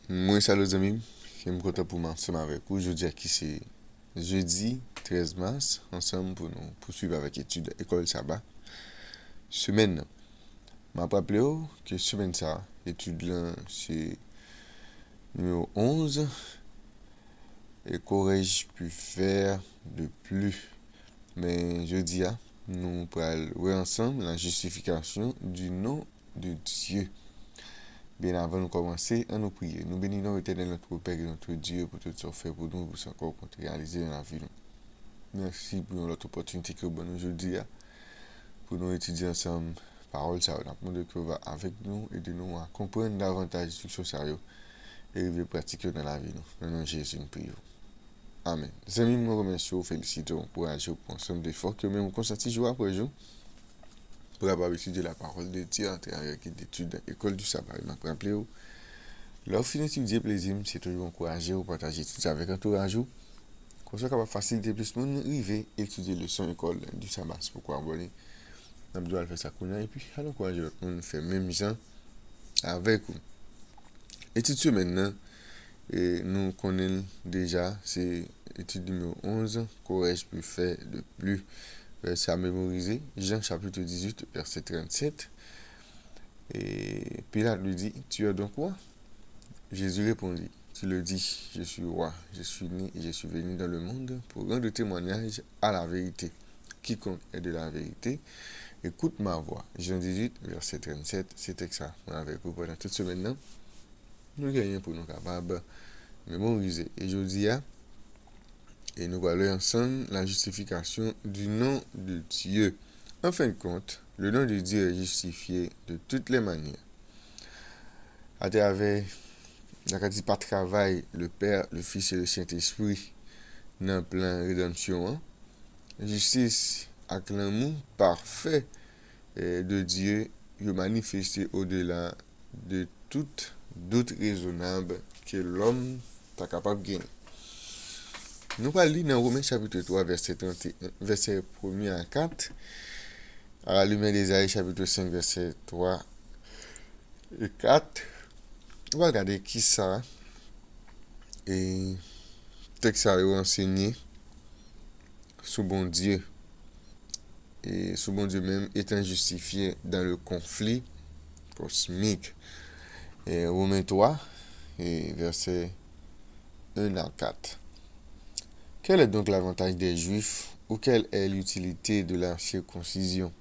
Moi, salut les amis, je suis content pour m'ensemble avec vous. Aujourd'hui, qui c'est jeudi 13 mars, ensemble pour nous poursuivre avec l'étude École Sabbat. Semaine, m'a rappelé que semaine ça, étude là, c'est numéro 11 et qu'aurais-je pu faire de plus. Mais jeudi, nous pourrons voir ensemble la justification du nom de Dieu. Bien avant de commencer, à nous prier. Nous bénissons l'éternel notre Père et notre Dieu pour tout ce qu'il fait pour nous, pour ce qu'on compte réaliser dans la vie. Merci pour notre opportunité que vous nous aujourd'hui pour nous étudier ensemble parole ça. Nous demandons que vous avec nous et de nous à comprendre davantage l'instruction sérieux et de pratiquer dans la vie. Nous, dans Jésus, nous prions. Amen. Les amis, nous remercions, félicitons, encourageons pour ensemble d'efforts que même constaté jour après jour pour avoir étudié la parole de Dieu en travers d'études dans l'école du sabbat. Je m'appelle rappelé. Leur fin d'étudier plaisir, c'est toujours encourager ou partager tout ça avec un entourage. Comme ça, capable faciliter plus de monde arriver étudier le son école du sabbat. C'est pourquoi abonner. Nous devons faire ça et puis à encourager l'autre monde faire même gens avec vous. Étude maintenant, et nous connaissons déjà, c'est étude numéro 11, qu'aurais-je pu faire de plus? Verset à mémoriser, Jean chapitre 18, verset 37. Et Pilate lui dit, tu es donc quoi? Jésus répondit, tu le dis, je suis roi, je suis né et je suis venu dans le monde pour rendre témoignage à la vérité. Quiconque est de la vérité, écoute ma voix. Jean 18, verset 37, c'était ça. On avec vous pendant toute semaine. Nous gagnons pour nous capables de mémoriser. Et je dis, et nous allons ensemble la justification du nom de Dieu. En fin de compte, le nom de Dieu est justifié de toutes les manières. À travers la dit pas travail, le Père, le Fils et le Saint-Esprit dans le plan rédemption. Justice avec l'amour parfait de Dieu est manifesté au-delà de toute doute raisonnable que l'homme est capable de gagner. Nous allons lire dans Romains chapitre 3, verset 31, verset 1 à 4, à la lumière d'Ésaïe chapitre 5, verset 3 et 4. On va regarder qui ça et texte a enseigné sous bon Dieu et sous bon Dieu même étant justifié dans le conflit cosmique. Et Romains 3 et verset 1 à 4. Quel est donc l'avantage des Juifs ou quelle est l'utilité de la circoncision?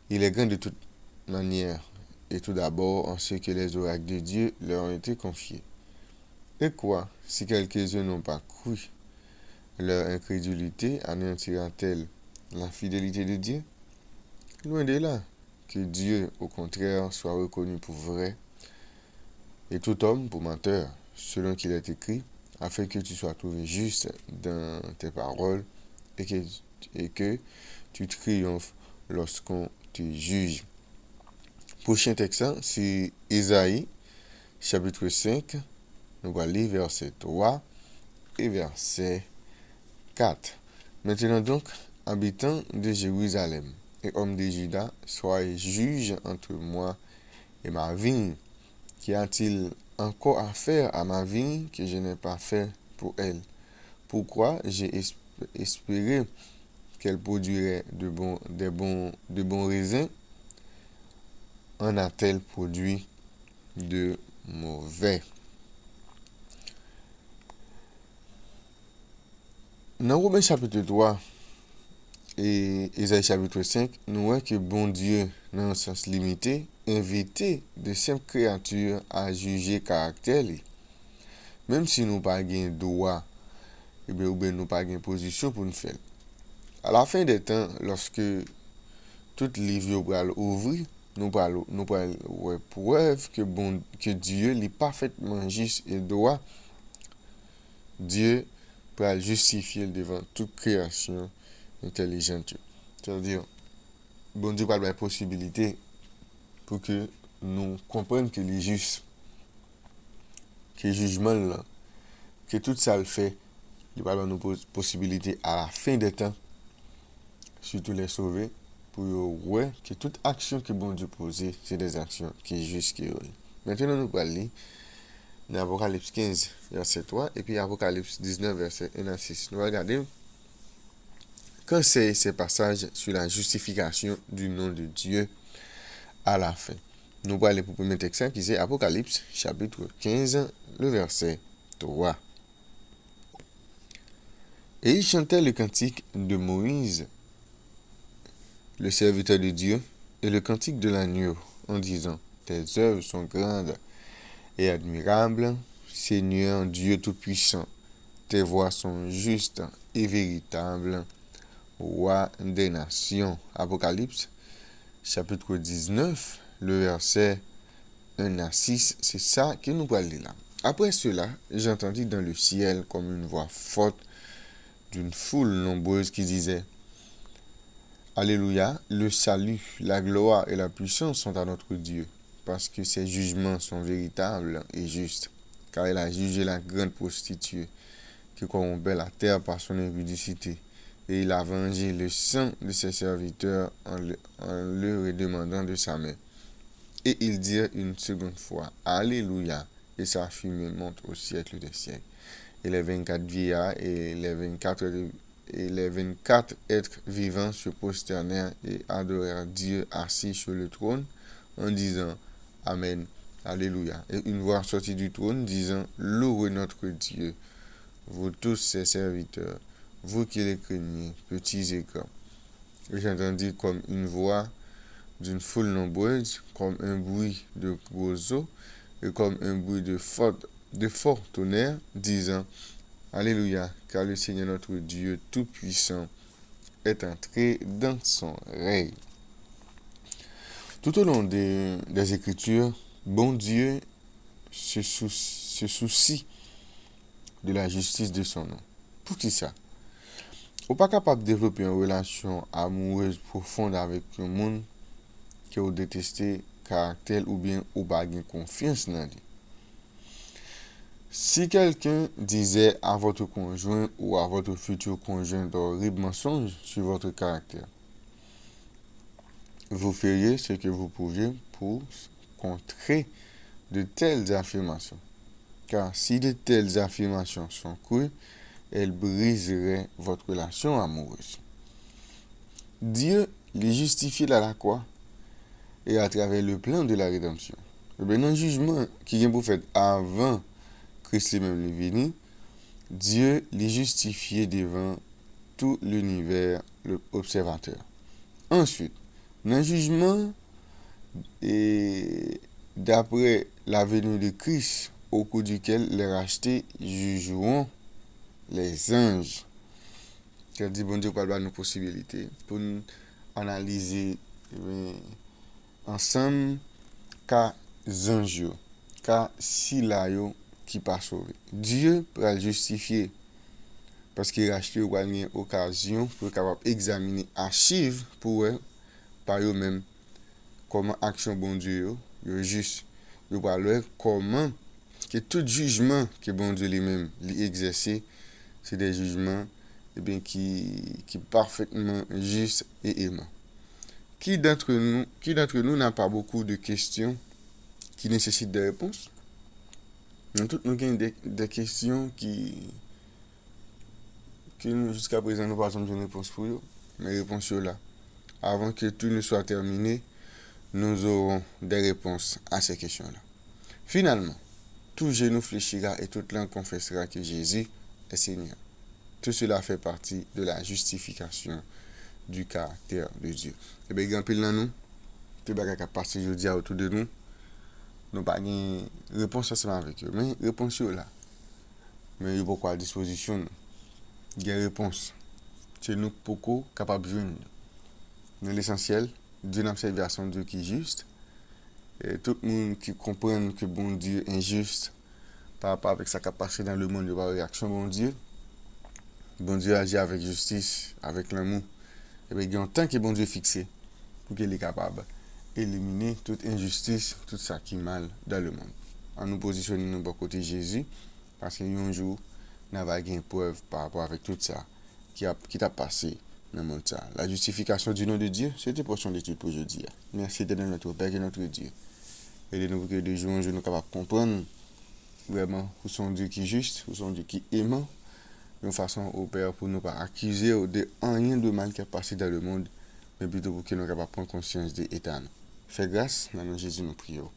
Il est grand de toute manière et tout d'abord en ce que les oracles de Dieu leur ont été confiés. Et quoi, si quelques-uns n'ont pas cru, leur incrédulité anéantira-t-elle la fidélité de Dieu? Loin de là, que Dieu, au contraire, soit reconnu pour vrai, et tout homme pour menteur, selon qu'il est écrit, afin que tu sois trouvé juste dans tes paroles et que tu triomphes lorsqu'on te juge. Prochain texte, c'est Ésaïe, chapitre 5, nous allons lire verset 3 et verset 4. Maintenant donc, habitants de Jérusalem et hommes de Juda, soyez juges entre moi et ma vigne. Qu'y a-t-il encore à faire à ma vigne que je n'ai pas fait pour elle? Pourquoi j'ai espéré qu'elle produirait de bons raisins? En a-t-elle produit de mauvais? Dans Romains chapitre 3 et Ésaïe chapitre 5, nous voyons que bon Dieu, dans un sens limité, invité de simples créatures à juger caractère. Même si nous pas gain droit, ou bien nous pas gain position pour nous faire. À la fin des temps, lorsque toute livre va ouvrir, nous parlons preuve que Dieu est parfaitement juste et droit. Dieu peut justifier devant toute création intelligente. C'est-à-dire, bon Dieu parle de la possibilité pour que nous comprenions que les justes, que le jugement là, que tout ça le fait, il parle de nos possibilités à la fin des temps, surtout les sauver, pour voir que toute action que bon Dieu pose, c'est des actions qui sont justes. Maintenant, nous allons lire dans Apocalypse 15, verset 3, et puis Apocalypse 19, verset 1 à 6. Nous allons regarder quand c'est ces passages sur la justification du nom de Dieu à la fin. Nous allons aller pour le premier texte qui c'est Apocalypse, chapitre 15, le verset 3. Et il chantait le cantique de Moïse, le serviteur de Dieu, et le cantique de l'agneau, en disant, tes œuvres sont grandes et admirables, Seigneur Dieu Tout-Puissant. Tes voies sont justes et véritables, Roi des nations. Apocalypse, chapitre 19, le verset 1 à 6, c'est ça que nous parlons là. Après cela, j'entendis dans le ciel comme une voix forte d'une foule nombreuse qui disait, Alléluia, le salut, la gloire et la puissance sont à notre Dieu, parce que ses jugements sont véritables et justes, car il a jugé la grande prostituée qui corrompait la terre par son impudicité, et il a vengé le sang de ses serviteurs en leur demandant de sa main. Et ils dirent une seconde fois, Alléluia, et sa fumée monte au siècle des siècles. Et les 24 vieillards et les 24 êtres vivants se prosternèrent et adorèrent Dieu assis sur le trône en disant Amen, Alléluia. Et une voix sortit du trône disant Louez notre Dieu, vous tous ses serviteurs, vous qui les craignez, petits et grands. Et j'entendis comme une voix d'une foule nombreuse, comme un bruit de gros eaux et comme un bruit de fort tonnerre, disant Alléluia, car le Seigneur notre Dieu Tout-Puissant est entré dans son règne. Tout au long des Écritures, bon Dieu se soucie de la justice de son nom. Pour qui ça? Ou pas capable de développer une relation amoureuse profonde avec un monde qui a détesté caractère ou bien ou pas confiance dans lui. Si quelqu'un disait à votre conjoint ou à votre futur conjoint d'horribles mensonges sur votre caractère, vous feriez ce que vous pouviez pour contrer de telles affirmations. Car si de telles affirmations sont crues, elles briseraient votre relation amoureuse. Dieu les justifie à la croix et à travers le plan de la rédemption. Et bien, dans le jugement qui vient pour faire avant Christ lui-même le venu, Dieu les justifiait devant tout l'univers, l'observateur. Ensuite, dans le jugement, et d'après la venue de Christ, au cours duquel les rachetés jugeront les anges. Qui dit, bon Dieu, quoi nos possibilités pour nous analyser ensemble cas anges, cas silayo qui pas sauvé. Dieu peut le justifier parce qu'il a acheté une occasion pour capable examiner archives pour eux par eux-mêmes comment action bon Dieu est juste. Il va leur comment que tout jugement que bon Dieu lui-même l'exercer, c'est des jugements qui parfaitement juste et aimant. Qui d'entre nous n'a pas beaucoup de questions qui nécessitent des réponses? Nous tous nous avons des questions qui jusqu'à présent nous n'avons pas de réponse pour eux. Mais les réponses sont là. Avant que tout ne soit terminé, nous aurons des réponses à ces questions-là. Finalement, tout genou fléchira et toute langue confessera que Jésus est Seigneur. Tout cela fait partie de la justification du caractère de Dieu. Et bien, grand pile dans nous, tout le bagage qui a passé aujourd'hui autour de nous, nous n'avons pas de réponse ensemble avec eux. Mais réponse est là. Mais il y a beaucoup à disposition. Il y a réponse. C'est nous beaucoup capables de jouer. Mais l'essentiel, Dieu n'a pas à son Dieu qui est juste. Et tout le monde qui comprend que bon Dieu est injuste par rapport avec sa capacité dans le monde de la réaction bon Dieu agit avec justice, avec l'amour. Et bien, il y a un temps que bon Dieu est fixé pour qu'il est capable d'éliminer toute injustice, tout ça qui est mal dans le monde. En nous positionnant de côté Jésus, parce qu'il y a un jour, nous avons une preuve par rapport avec tout ça qui t'a passé dans le monde. La justification du nom de Dieu, c'était pour son étude pour aujourd'hui. Merci de notre Père et notre Dieu. Aidez-nous pour que de jour en jour nous capables de comprendre vraiment, vous sont Dieu qui est juste, vous sont Dieu qui est aimant, une façon au Père pour nous pas accuser de rien de mal qui a passé dans le monde, mais plutôt pour que nous capables prendre conscience de l'état. Fais grâce, dans le nom de Jésus, nous prions.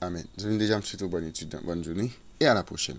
Amen. Je viens déjà me souhaiter bonne étude, bonne journée et à la prochaine.